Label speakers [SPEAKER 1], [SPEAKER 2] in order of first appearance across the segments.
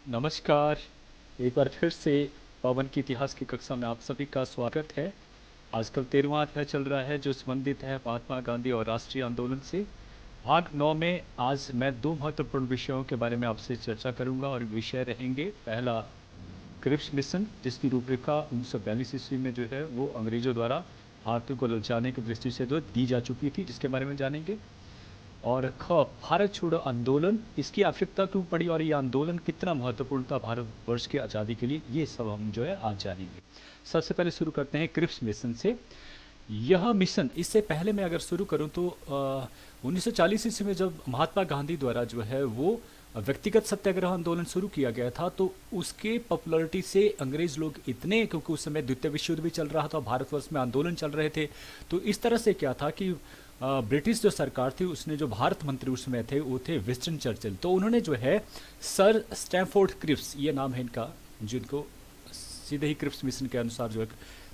[SPEAKER 1] नमस्कार। एक बार फिर से पवन की इतिहास की कक्षा में आप सभी का स्वागत है। आजकल 13वां अध्याय चल रहा है जो संबंधित है महात्मा गांधी और राष्ट्रीय आंदोलन से। भाग 9 में आज मैं दो महत्वपूर्ण विषयों के बारे में आपसे चर्चा करूंगा और विषय रहेंगे। पहला, क्रिप्स मिशन, जिसकी रूपरेखा 1942 ईस्वी में जो है वो अंग्रेजों द्वारा भारतीयों को ललचाने की दृष्टि से जो दी जा चुकी थी, जिसके बारे में जानेंगे। और ख, भारत छोड़ो आंदोलन, इसकी आवश्यकता क्यों पड़ी और ये आंदोलन कितना महत्वपूर्ण था भारतवर्ष की आज़ादी के लिए, ये सब हम जो है आज जानेंगे। सबसे पहले शुरू करते हैं क्रिप्स मिशन से। यह मिशन, इससे पहले मैं अगर शुरू करूं तो 1940 ईस्वी में जब महात्मा गांधी द्वारा जो है वो व्यक्तिगत सत्याग्रह आंदोलन शुरू किया गया था, तो उसके पॉपुलैरिटी से अंग्रेज लोग इतने, क्योंकि उस समय द्वितीय विश्व युद्ध भी चल रहा था, भारतवर्ष में आंदोलन चल रहे थे, तो इस तरह से क्या था कि ब्रिटिश जो सरकार थी उसने जो भारत मंत्री उस समय थे वो थे विंस्टन चर्चिल। तो उन्होंने जो है सर स्टैमफोर्ड क्रिप्स, ये नाम है इनका, जिनको सीधे ही क्रिप्स मिशन के अनुसार जो है,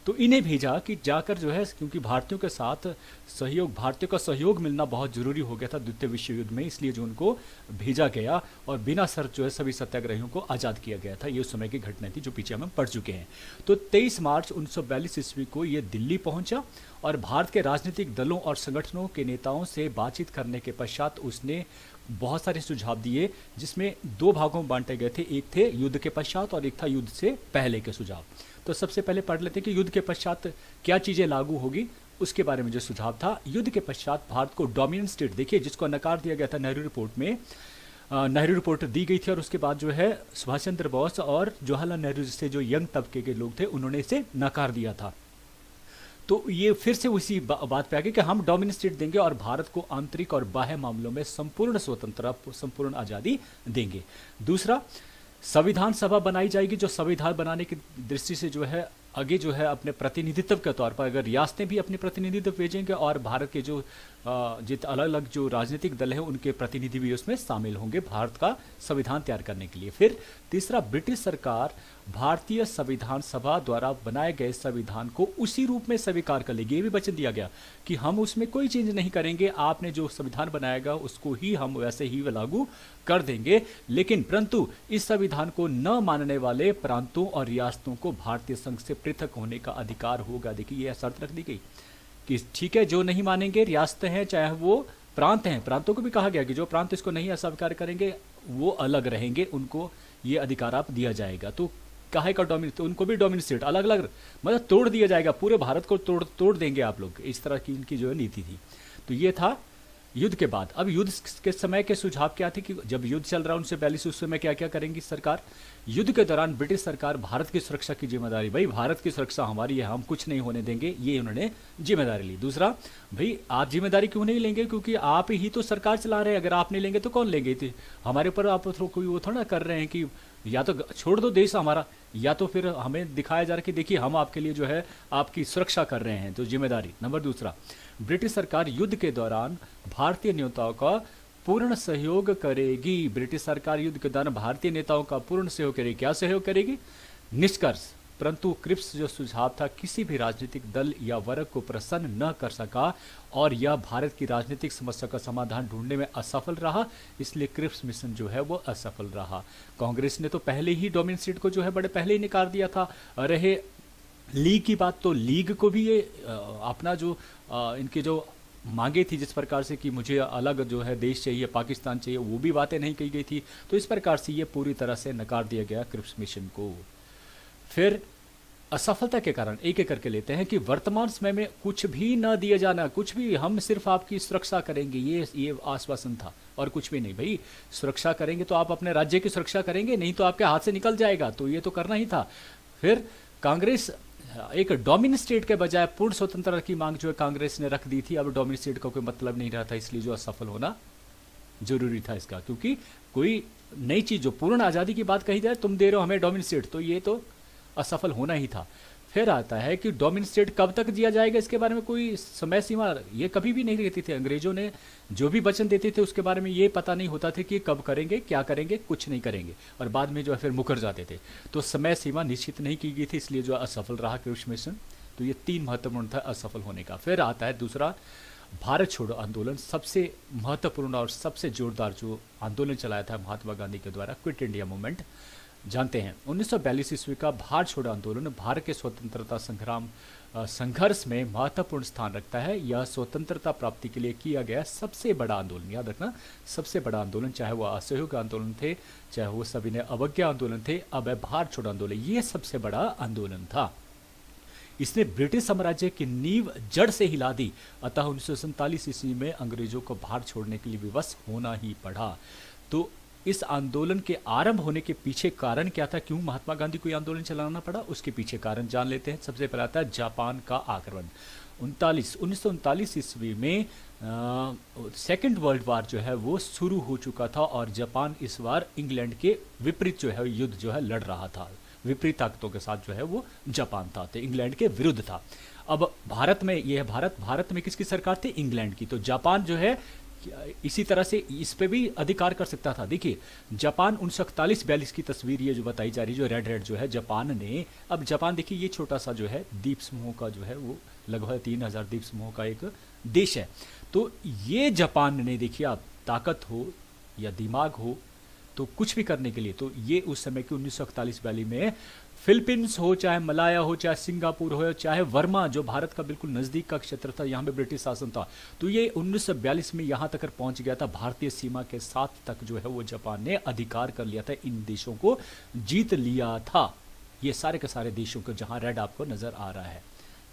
[SPEAKER 1] तो इन्हें भेजा कि जाकर जो है, क्योंकि भारतीयों के साथ सहयोग, भारतीयों का सहयोग मिलना बहुत जरूरी हो गया था द्वितीय विश्व युद्ध में, इसलिए जो उनको भेजा गया और बिना शर्त जो है सभी सत्याग्रहियों को आज़ाद किया गया था। ये उस समय की घटना थी जो पीछे हम पढ़ चुके हैं। तो 23 मार्च 1942 ईस्वी को ये दिल्ली पहुंचा और भारत के राजनीतिक दलों और संगठनों के नेताओं से बातचीत करने के पश्चात उसने बहुत सारे सुझाव दिए, जिसमें दो भागों में बांटे गए थे। एक थे युद्ध के पश्चात और एक था युद्ध से पहले के सुझाव। तो सबसे पहले पढ़ लेते हैं कि युद्ध के पश्चात क्या चीज़ें लागू होगी, उसके बारे में जो सुझाव था। युद्ध के पश्चात भारत को डोमिनेंट स्टेट, देखिए जिसको नकार दिया गया था नेहरू रिपोर्ट में, नेहरू रिपोर्ट दी गई थी और उसके बाद जो है सुभाष चंद्र बोस और जवाहरलाल नेहरू जैसे जो यंग तबके के लोग थे उन्होंने इसे नकार दिया था। तो ये फिर से उसी बात पे आ गई कि हम डोमिनेंट स्टेट देंगे और भारत को आंतरिक और बाह्य मामलों में संपूर्ण स्वतंत्रता, संपूर्ण आज़ादी देंगे। दूसरा, संविधान सभा बनाई जाएगी जो संविधान बनाने की दृष्टि से जो है आगे जो है अपने प्रतिनिधित्व के तौर पर अगर रियासतें भी अपने प्रतिनिधित्व भेजेंगे और भारत के जो जित अलग अलग जो राजनीतिक दल हैं उनके प्रतिनिधि भी उसमें शामिल होंगे भारत का संविधान तैयार करने के लिए। फिर तीसरा, ब्रिटिश सरकार भारतीय संविधान सभा द्वारा बनाए गए संविधान को उसी रूप में स्वीकार कर लेगी। ये भी वचन दिया गया कि हम उसमें कोई चेंज नहीं करेंगे, आपने जो संविधान बनाएगा उसको ही हम वैसे ही लागू कर देंगे। लेकिन परंतु इस संविधान को न मानने वाले प्रांतों और रियासतों को भारतीय संघ से पृथक होने का अधिकार होगा। देखिए यह शर्त रख दी गई कि ठीक है, जो नहीं मानेंगे रियासतें हैं चाहे वो प्रांत हैं, प्रांतों को भी कहा गया कि जो प्रांत इसको नहीं अस्वीकार करेंगे वो अलग रहेंगे, उनको ये अधिकार आप दिया जाएगा। तो काहे का डोमिनेट, तो उनको भी डोमिनेट स्टेट अलग अलग, मतलब तोड़ दिया जाएगा, पूरे भारत को तोड़ तोड़ देंगे आप लोग, इस तरह की इनकी जो है नीति थी। तो ये था युद्ध के बाद। अब युद्ध के समय के सुझाव क्या थे कि जब युद्ध चल रहा है 1942 उस समय क्या क्या करेंगी सरकार। युद्ध के दौरान ब्रिटिश सरकार भारत की सुरक्षा की जिम्मेदारी, भाई भारत की सुरक्षा हमारी है, हम कुछ नहीं होने देंगे, ये उन्होंने जिम्मेदारी ली। दूसरा, भाई आप जिम्मेदारी क्यों नहीं लेंगे, क्योंकि आप ही तो सरकार चला रहे हैं, अगर आप नहीं लेंगे तो कौन लेंगे, हमारे ऊपर आप कोई वो थोड़ा कर रहे हैं कि या तो छोड़ दो देश हमारा, या तो फिर हमें दिखाया जा रहा है कि देखिए हम आपके लिए जो है आपकी सुरक्षा कर रहे हैं, तो जिम्मेदारी। नंबर दूसरा, ब्रिटिश सरकार युद्ध के दौरान भारतीय नेताओं का पूर्ण सहयोग करेगी। ब्रिटिश सरकार युद्ध के दौरान भारतीय नेताओं का पूर्ण सहयोग करेगी। क्या सहयोग करेगी? निष्कर्ष, परंतु क्रिप्स जो सुझाव था किसी भी राजनीतिक दल या वर्ग को प्रसन्न न कर सका और यह भारत की राजनीतिक समस्या का समाधान ढूंढने में असफल रहा, इसलिए क्रिप्स मिशन जो है वो असफल रहा। कांग्रेस ने तो पहले ही डोमिनेंट स्टेट को जो है बड़े पहले ही निकाल दिया था। रहे लीग की बात, तो लीग को भी ये अपना जो इनकी जो मांगे थी जिस प्रकार से कि मुझे अलग जो है देश चाहिए, पाकिस्तान चाहिए, वो भी बातें नहीं कही गई थी। तो इस प्रकार से ये पूरी तरह से नकार दिया गया क्रिप्स मिशन को। फिर असफलता के कारण एक एक करके लेते हैं कि वर्तमान समय में कुछ भी न दिया जाना, कुछ भी, हम सिर्फ आपकी सुरक्षा करेंगे, ये आश्वासन था और कुछ भी नहीं। भाई सुरक्षा करेंगे तो आप अपने राज्य की सुरक्षा करेंगे, नहीं तो आपके हाथ से निकल जाएगा, तो ये तो करना ही था। फिर कांग्रेस एक डोमिनेंट स्टेट के बजाय पूर्ण स्वतंत्रता की मांग जो है कांग्रेस ने रख दी थी। अब डोमिनेंट स्टेट का कोई मतलब नहीं रहा था, इसलिए जो असफल होना जरूरी था इसका, क्योंकि कोई नई चीज जो पूर्ण आज़ादी की बात कही जाए, तुम दे रहे हो हमें डोमिनेंट स्टेट, तो ये तो असफल होना ही था। फिर आता है कि डोमिनेंट स्टेट कब तक दिया जाएगा, इसके बारे में कोई समय सीमा ये कभी भी नहीं रहती थी। अंग्रेजों ने जो भी वचन देते थे उसके बारे में ये पता नहीं होता था कि कब करेंगे, क्या करेंगे, कुछ नहीं करेंगे, और बाद में जो है फिर मुकर जाते थे। तो समय सीमा निश्चित नहीं की गई थी, इसलिए जो असफल रहा क्रिप्स मिशन। तो ये तीन महत्वपूर्ण था असफल होने का। फिर आता है दूसरा,
[SPEAKER 2] भारत छोड़ो आंदोलन सबसे महत्वपूर्ण और सबसे जोरदार जो आंदोलन चलाया था महात्मा गांधी के द्वारा, क्विट इंडिया मूवमेंट, जानते हैं। 1942 ईस्वी का भारत छोड़ो आंदोलन भारत के स्वतंत्रता संग्राम संघर्ष में महत्वपूर्ण स्थान रखता है। यह स्वतंत्रता प्राप्ति के लिए किया गया सबसे बड़ा आंदोलन, याद रखना, सबसे बड़ा आंदोलन, चाहे वो असहयोग आंदोलन थे, चाहे वो सभी ने अवज्ञा आंदोलन थे, अब है भारत छोड़ो आंदोलन, ये सबसे बड़ा आंदोलन था। इसने ब्रिटिश साम्राज्य की नींव जड़ से हिला दी। अतः 1947 ईस्वी में अंग्रेजों को भारत छोड़ने के लिए विवश होना ही पड़ा। तो इस आंदोलन के आरंभ होने के पीछे कारण क्या था, क्यों महात्मा गांधी को यह आंदोलन चलाना पड़ा, उसके पीछे कारण जान लेते हैं। सबसे पहला था जापान का आक्रमण। 1939 ईस्वी में सेकेंड वर्ल्ड वार जो है वो शुरू हो चुका था और जापान इस बार इंग्लैंड के विपरीत जो है युद्ध जो है लड़ रहा था। विपरीत ताकतों के साथ जो है वो जापान था, तो इंग्लैंड के विरुद्ध था। अब भारत में यह भारत में किसकी सरकार थी, इंग्लैंड की। तो जापान जो है इसी तरह से इस पे भी अधिकार कर सकता था। देखिए जापान 1941-42 की तस्वीर ये जो बताई जा रही है, जो रेड रेड जो है जापान ने, अब जापान देखिए ये छोटा सा जो है द्वीप समूह का जो है वो लगभग 3000 द्वीप समूह का एक देश है। तो ये जापान ने, देखिए आप, ताकत हो या दिमाग हो तो कुछ भी करने के लिए, तो ये उस समय की 1941-42 में फिलीपींस हो, चाहे मलाया हो, चाहे सिंगापुर हो, चाहे वर्मा जो भारत का बिल्कुल नज़दीक का क्षेत्र था, यहाँ पे ब्रिटिश शासन था, तो ये 1942 में यहाँ तक पहुँच गया था। भारतीय सीमा के साथ तक जो है वो जापान ने अधिकार कर लिया था, इन देशों को जीत लिया था। ये सारे के सारे देशों को, जहाँ रेड आपको नज़र आ रहा है,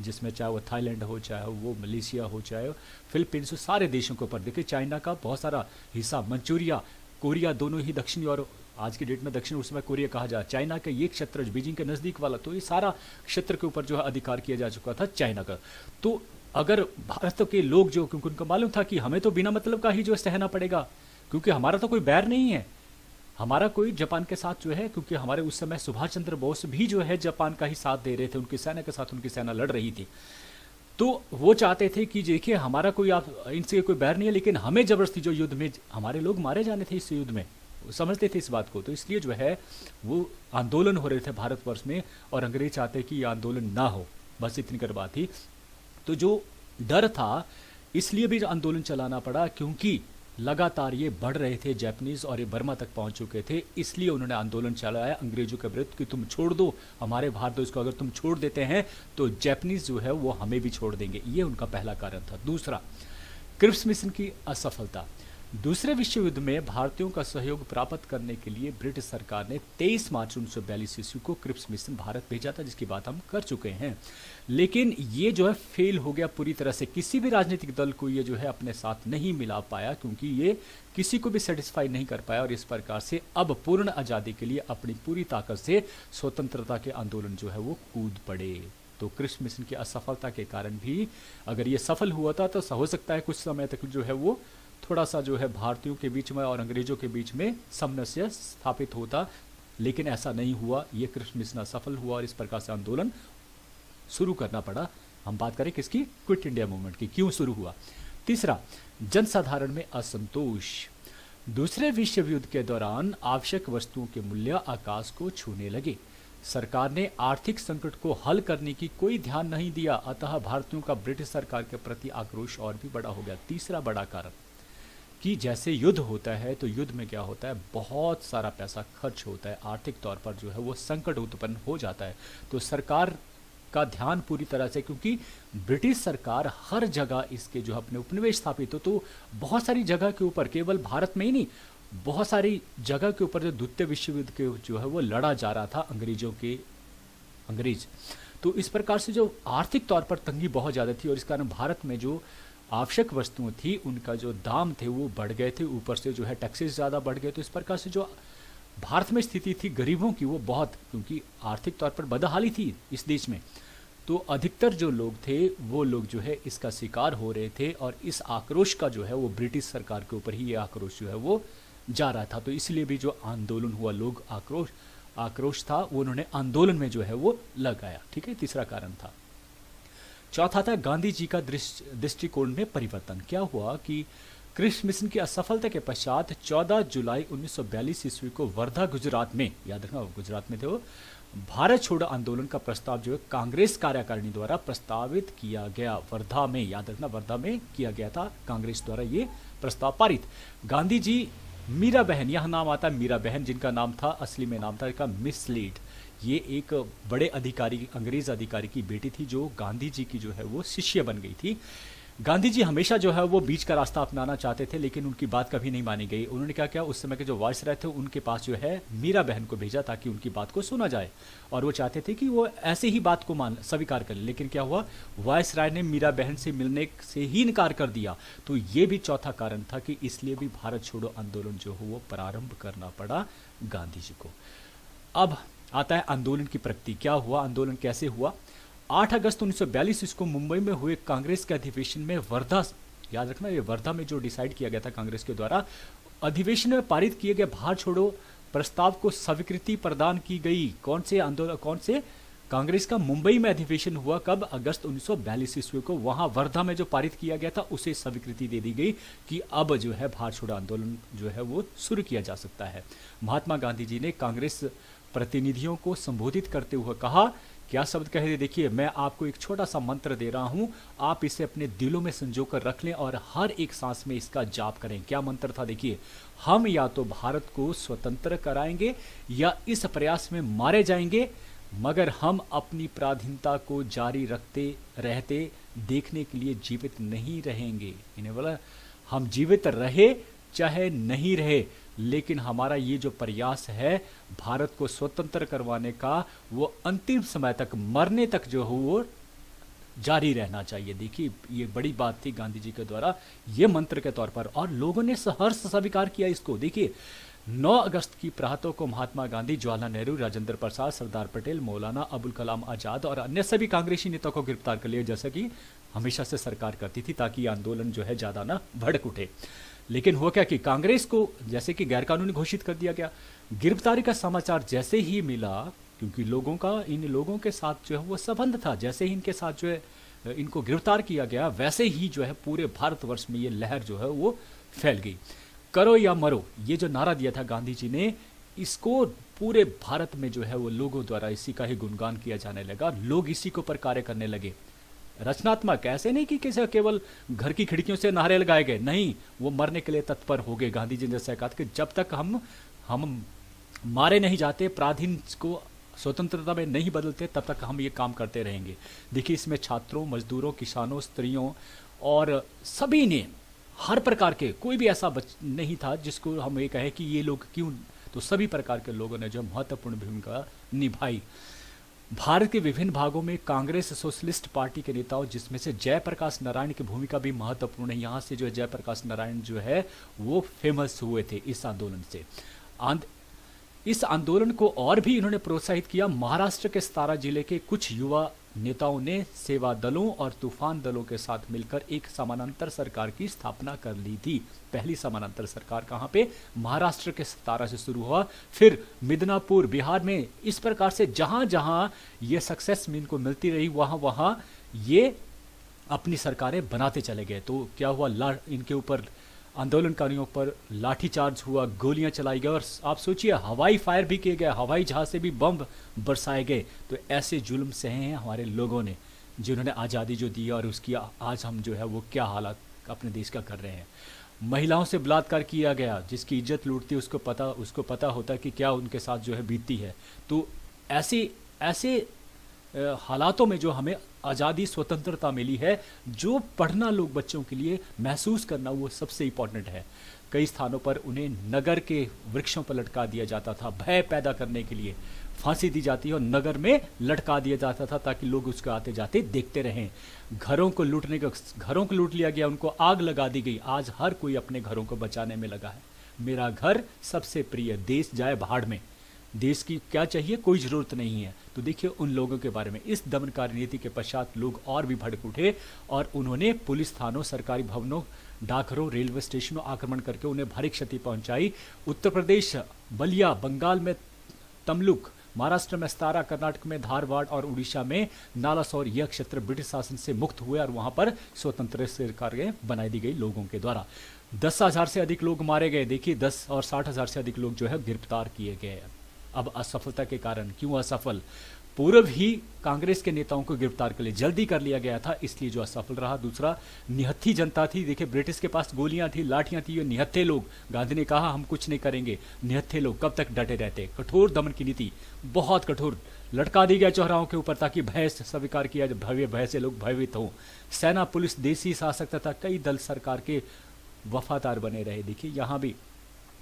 [SPEAKER 2] जिसमें चाहे वो थाईलैंड हो, चाहे वो मलेशिया हो, चाहे फिलीपींस हो, सारे देशों के ऊपर देखिए, चाइना का बहुत सारा हिस्सा, मंचूरिया, कोरिया, दोनों ही दक्षिणी और आज की डेट में दक्षिण, उस समय कोरिया कहा जाए, चाइना का ये क्षेत्र बीजिंग के नज़दीक वाला, तो ये सारा क्षेत्र के ऊपर जो है अधिकार किया जा चुका था चाइना का। तो अगर भारत के लोग जो, क्योंकि उनको मालूम था कि हमें तो बिना मतलब का ही जो सहना पड़ेगा, क्योंकि हमारा तो कोई बैर नहीं है, हमारा कोई जापान के साथ जो है, क्योंकि हमारे उस समय सुभाष चंद्र बोस भी जो है जापान का ही साथ दे रहे थे, उनकी सेना के साथ उनकी सेना लड़ रही थी। तो वो चाहते थे कि देखिए हमारा कोई, आप इनसे कोई बैर नहीं है, लेकिन हमें जबरदस्ती जो युद्ध में हमारे लोग मारे जाने थे इस युद्ध में, समझते थे इस बात को, तो इसलिए जो है वो आंदोलन हो रहे थे भारतवर्ष में, और अंग्रेज चाहते कि ये आंदोलन ना हो, बस इतनी कर बात थी। तो जो डर था इसलिए भी आंदोलन चलाना पड़ा, क्योंकि लगातार ये बढ़ रहे थे जैपनीज और ये बर्मा तक पहुंच चुके थे, इसलिए उन्होंने आंदोलन चलाया अंग्रेजों के विरुद्ध कि तुम छोड़ दो हमारे भारत देश को, अगर तुम छोड़ देते हैं तो जैपनीज जो है वो हमें भी छोड़ देंगे, ये उनका पहला कारण था। दूसरा, क्रिप्स मिशन की असफलता। दूसरे विश्व युद्ध में भारतीयों का सहयोग प्राप्त करने के लिए ब्रिटिश सरकार ने 23 मार्च 1942 ईस्वी को क्रिप्स मिशन भारत भेजा था, जिसकी बात हम कर चुके हैं। लेकिन ये जो है फेल हो गया पूरी तरह से, किसी भी राजनीतिक दल को ये जो है अपने साथ नहीं मिला पाया, क्योंकि ये किसी को भी सेटिस्फाई नहीं कर पाया, और इस प्रकार से अब पूर्ण आज़ादी के लिए अपनी पूरी ताकत से स्वतंत्रता के आंदोलन जो है वो कूद पड़े। तो क्रिप्स मिशन की असफलता के कारण भी अगर ये सफल हुआ था तो हो सकता है कुछ समय तक जो है वो थोड़ा सा जो है भारतीयों के बीच में और अंग्रेजों के बीच में सामंजस्य स्थापित होता, लेकिन ऐसा नहीं हुआ। ये क्रिप्स मिशन असफल हुआ और इस प्रकार से आंदोलन शुरू करना पड़ा। हम बात करें किसकी, क्विट इंडिया मूवमेंट की, क्यों शुरू हुआ। तीसरा, जनसाधारण में असंतोष। दूसरे विश्व युद्ध के दौरान आवश्यक वस्तुओं के मूल्य आकाश को छूने लगे। सरकार ने आर्थिक संकट को हल करने की कोई ध्यान नहीं दिया, अतः भारतीयों का ब्रिटिश सरकार के प्रति आक्रोश और भी बड़ा हो गया। तीसरा बड़ा कारण कि जैसे युद्ध होता है तो युद्ध में क्या होता है, बहुत सारा पैसा खर्च होता है, आर्थिक तौर पर जो है वो संकट उत्पन्न हो जाता है। तो सरकार का ध्यान पूरी तरह से, क्योंकि ब्रिटिश सरकार हर जगह इसके जो अपने उपनिवेश स्थापित हो, तो बहुत सारी जगह के ऊपर, केवल भारत में ही नहीं, बहुत सारी जगह के ऊपर जो द्वितीय विश्व युद्ध के जो है वो लड़ा जा रहा था अंग्रेज। तो इस प्रकार से जो आर्थिक तौर पर तंगी बहुत ज़्यादा थी, और इस कारण भारत में जो आवश्यक वस्तुएं थी उनका जो दाम थे वो बढ़ गए थे, ऊपर से जो है टैक्सेस ज़्यादा बढ़ गए। तो इस प्रकार से जो भारत में स्थिति थी गरीबों की वो बहुत, क्योंकि आर्थिक तौर पर बदहाली थी इस देश में, तो अधिकतर जो लोग थे वो लोग जो है इसका शिकार हो रहे थे, और इस आक्रोश का जो है वो ब्रिटिश सरकार के ऊपर ही ये आक्रोश जो है वो जा रहा था। तो इसलिए भी जो आंदोलन हुआ, लोग आक्रोश था वो उन्होंने आंदोलन में जो है वो लगाया। ठीक है, तीसरा कारण था। चौथा था गांधी जी का दृष्टिकोण में परिवर्तन। क्या हुआ कि क्रिस मिशन की असफलता के पश्चात 14 जुलाई 1942 ईस्वी को वर्धा गुजरात में, याद रखना गुजरात में थे वो, भारत छोड़ो आंदोलन का प्रस्ताव जो है कांग्रेस कार्यकारिणी द्वारा प्रस्तावित किया गया। वर्धा में, याद रखना वर्धा में किया गया था, कांग्रेस द्वारा ये प्रस्ताव पारित। गांधी जी, मीरा बहन, यह नाम आता है मीरा बहन, जिनका नाम था, असली में नाम था इनका मिस लीड। ये एक बड़े अधिकारी, अंग्रेज अधिकारी की बेटी थी जो गांधी जी की जो है वो शिष्य बन गई थी। गांधी जी हमेशा जो है वो बीच का रास्ता अपनाना चाहते थे, लेकिन उनकी बात कभी नहीं मानी गई। उन्होंने क्या किया, उस समय के जो वायसराय थे उनके पास जो है मीरा बहन को भेजा ताकि उनकी बात को सुना जाए, और वो चाहते थे कि वो ऐसे ही बात को स्वीकार कर ले। लेकिन क्या हुआ, वायसराय ने मीरा बहन से मिलने से ही इनकार कर दिया। तो ये भी चौथा कारण था कि इसलिए भी भारत छोड़ो आंदोलन जो हो वो प्रारंभ करना पड़ा गांधी जी को। अब आता है आंदोलन की प्रगति। क्या हुआ, आंदोलन कैसे हुआ। 8 अगस्त 1942 इसको मुंबई में हुए कांग्रेस के अधिवेशन में वर्धा, याद रखना ये वर्धा में जो डिसाइड किया गया था कांग्रेस के द्वारा, अधिवेशन में पारित किए गए भारत छोड़ो प्रस्ताव को स्वीकृति प्रदान की गई। कौन से आंदोलन, कौन से, कांग्रेस का मुंबई में अधिवेशन हुआ कब, अगस्त 1942 ईस्वी को। वहां वर्धा में जो पारित किया गया था उसे स्वीकृति दे दी गई कि अब जो है भारत छोड़ो आंदोलन जो है वो शुरू किया जा सकता है। महात्मा गांधी जी ने कांग्रेस प्रतिनिधियों को संबोधित करते हुए कहा, क्या शब्द कहे थे, देखिए मैं आपको एक छोटा सा मंत्र दे रहा हूं, आप इसे अपने दिलों में संजो कर रख लें और हर एक सांस में इसका जाप करें। क्या मंत्र था, देखिए, हम या तो भारत को स्वतंत्र कराएंगे या इस प्रयास में मारे जाएंगे, मगर हम अपनी पराधीनता को जारी रखते रहते देखने के लिए जीवित नहीं रहेंगे। इन्हें बोला, हम जीवित रहे चाहे नहीं रहे, लेकिन हमारा ये जो प्रयास है भारत को स्वतंत्र करवाने का, वो अंतिम समय तक, मरने तक जो हो वो जारी रहना चाहिए। देखिए ये बड़ी बात थी गांधी जी के द्वारा, ये मंत्र के तौर पर, और लोगों ने सहर्ष स्वीकार किया इसको। देखिए 9 अगस्त की प्रातः को महात्मा गांधी, जवाहरलाल नेहरू, राजेंद्र प्रसाद, सरदार पटेल, मौलाना अबुल कलाम आजाद और अन्य सभी कांग्रेसी नेताओं को गिरफ्तार कर लिया, जैसा कि हमेशा से सरकार करती थी, ताकि ये आंदोलन जो है ज़्यादा ना भड़क उठे। लेकिन हुआ क्या कि कांग्रेस को जैसे कि गैरकानूनी घोषित कर दिया गया। गिरफ्तारी का समाचार जैसे ही मिला, क्योंकि लोगों का इन लोगों के साथ जो है वो संबंध था, जैसे ही इनके साथ जो है इनको गिरफ्तार किया गया, वैसे ही जो है पूरे भारतवर्ष में ये लहर जो है वो फैल गई। करो या मरो, ये जो नारा दिया था गांधी जी ने, इसको पूरे भारत में जो है वो लोगों द्वारा इसी का ही गुणगान किया जाने लगा। लोग इसी के ऊपर कार्य करने लगे। रचनात्मक, ऐसे नहीं कि किसी केवल घर की खिड़कियों से नारे लगाए गए, नहीं, वो मरने के लिए तत्पर हो गए। गांधी जी ने जैसे कहा कि जब तक हम मारे नहीं जाते, पराधीन को स्वतंत्रता में नहीं बदलते, तब तक हम ये काम करते रहेंगे। देखिए इसमें छात्रों, मजदूरों, किसानों, स्त्रियों और सभी ने, हर प्रकार के, कोई भी ऐसा नहीं था जिसको हम ये कहें कि ये लोग क्यों, तो सभी प्रकार के लोगों ने जो महत्वपूर्ण भूमिका निभाई। भारत के विभिन्न भागों में कांग्रेस सोशलिस्ट पार्टी के नेताओं, जिसमें से जयप्रकाश नारायण की भूमिका भी महत्वपूर्ण है। यहाँ से जो है जयप्रकाश नारायण जो है वो फेमस हुए थे इस आंदोलन से। इस आंदोलन को और भी इन्होंने प्रोत्साहित किया। महाराष्ट्र के 17 जिले के कुछ युवा नेताओं ने सेवा दलों और तूफान दलों के साथ मिलकर एक समानांतर सरकार की स्थापना कर ली थी। पहली समानांतर सरकार कहाँ पे, महाराष्ट्र के 17 से शुरू हुआ, फिर मिदनापुर बिहार में, इस प्रकार से जहाँ जहाँ ये सक्सेस इनको मिलती रही, वहाँ वहाँ ये अपनी सरकारें बनाते चले गए। तो क्या हुआ, इनके ऊपर, आंदोलनकारियों पर लाठीचार्ज हुआ, गोलियां चलाई गई, और आप सोचिए हवाई फायर भी किए गए, हवाई जहाज से भी बम बरसाए गए। तो ऐसे जुल्म सहे हैं हमारे लोगों ने, जिन्होंने आज़ादी जो दी, और उसकी आज हम जो है वो क्या हालात अपने देश का कर रहे हैं। महिलाओं से बलात्कार किया गया, जिसकी इज्जत लूटती उसको पता होता कि क्या उनके साथ जो है बीतती है। तो ऐसे हालातों में जो हमें आज़ादी, स्वतंत्रता मिली है, जो पढ़ना लोग बच्चों के लिए महसूस करना, वो सबसे इम्पॉर्टेंट है। कई स्थानों पर उन्हें नगर के वृक्षों पर लटका दिया जाता था, भय पैदा करने के लिए फांसी दी जाती है और नगर में लटका दिया जाता था, ताकि लोग उसको आते जाते देखते रहें। घरों को लूट लिया गया, उनको आग लगा दी गई। आज हर कोई अपने घरों को बचाने में लगा है। मेरा घर सबसे प्रिय, देश जाए भाड़ में, देश की क्या चाहिए, कोई ज़रूरत नहीं है। तो देखिए उन लोगों के बारे में। इस दमनकारी नीति के पश्चात लोग और भी भड़क उठे और उन्होंने पुलिस थानों, सरकारी भवनों, डाकघरों, रेलवे स्टेशनों आक्रमण करके उन्हें भारी क्षति पहुंचाई। उत्तर प्रदेश, बलिया, बंगाल में तमलुक, महाराष्ट्र में 17, कर्नाटक में धारवाड़ और उड़ीसा में नालासौर, यह क्षेत्र ब्रिटिश शासन से मुक्त हुए और वहां पर स्वतंत्र सरकारें बनाई दी गई लोगों के द्वारा। 10,000 से अधिक लोग मारे गए। देखिए 10 और 60,000 से अधिक लोग जो है गिरफ्तार किए गए। अब असफलता के कारण, क्यों असफल? पूर्व ही कांग्रेस के नेताओं को गिरफ्तार कर लिया, जल्दी कर लिया गया था, इसलिए जो असफल रहा। दूसरा, निहत्थी जनता थी। देखिए ब्रिटिश के पास गोलियां थी, लाठियां थी, ये निहत्थे लोग। गांधी ने कहा हम कुछ नहीं करेंगे। निहत्थे लोग कब तक डटे रहते? कठोर दमन की नीति, बहुत कठोर, लटका दी गया चौराहों के ऊपर ताकि भय स्वीकार किया, भव्य भय से लोग भयभीत हों। सेना, पुलिस, देसी शासक तथा कई दल सरकार के वफादार बने रहे। देखिए यहां भी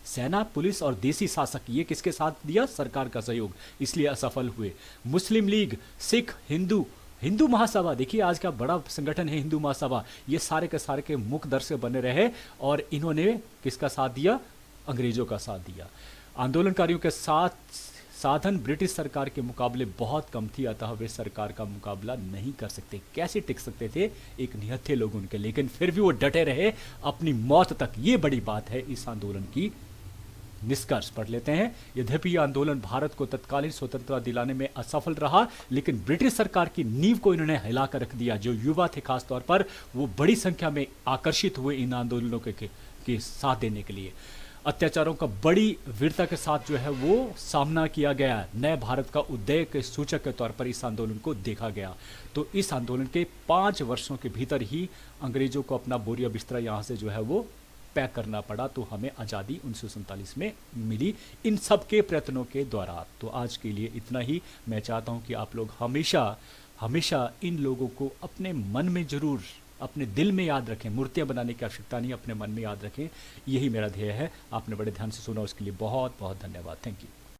[SPEAKER 2] सेना, पुलिस और देसी शासक, ये किसके साथ दिया? सरकार का सहयोग, इसलिए असफल हुए। मुस्लिम लीग, सिख, हिंदू महासभा, देखिए आज का बड़ा संगठन है हिंदू महासभा, ये सारे के मुख्य दर्शक बने रहे और इन्होंने किसका साथ दिया? अंग्रेजों का साथ दिया। आंदोलनकारियों के साथ साधन ब्रिटिश सरकार के मुकाबले बहुत कम थी, अतः वे सरकार का मुकाबला नहीं कर सकते। कैसे टिक सकते थे? एक निहत्थे लोग उनके, लेकिन फिर भी वो डटे रहे अपनी मौत तक। ये बड़ी बात है इस आंदोलन की। निष्कर्ष पढ़ लेते हैं। यद्यपि यह आंदोलन भारत को तत्कालीन स्वतंत्रता दिलाने में असफल रहा, लेकिन ब्रिटिश सरकार की नींव को इन्होंने हिलाकर रख दिया। जो युवा थे खासतौर पर, वो बड़ी संख्या में आकर्षित हुए इन आंदोलनों के साथ देने के लिए। अत्याचारों का बड़ी वीरता के साथ जो है वो सामना किया गया। नए भारत का उदय के सूचक के तौर पर इस आंदोलन को देखा गया। तो इस आंदोलन के 5 वर्षों के भीतर ही अंग्रेजों को अपना बोरिया बिस्तरा यहाँ से जो है वो पैक करना पड़ा। तो हमें आज़ादी 1947 में मिली इन सब के प्रयत्नों के द्वारा। तो आज के लिए इतना ही। मैं चाहता हूँ कि आप लोग हमेशा इन लोगों को अपने मन में जरूर, अपने दिल में याद रखें। मूर्तियां बनाने की आवश्यकता नहीं, अपने मन में याद रखें। यही मेरा ध्येय है। आपने बड़े ध्यान से सुना, उसके लिए बहुत बहुत धन्यवाद। Thank you.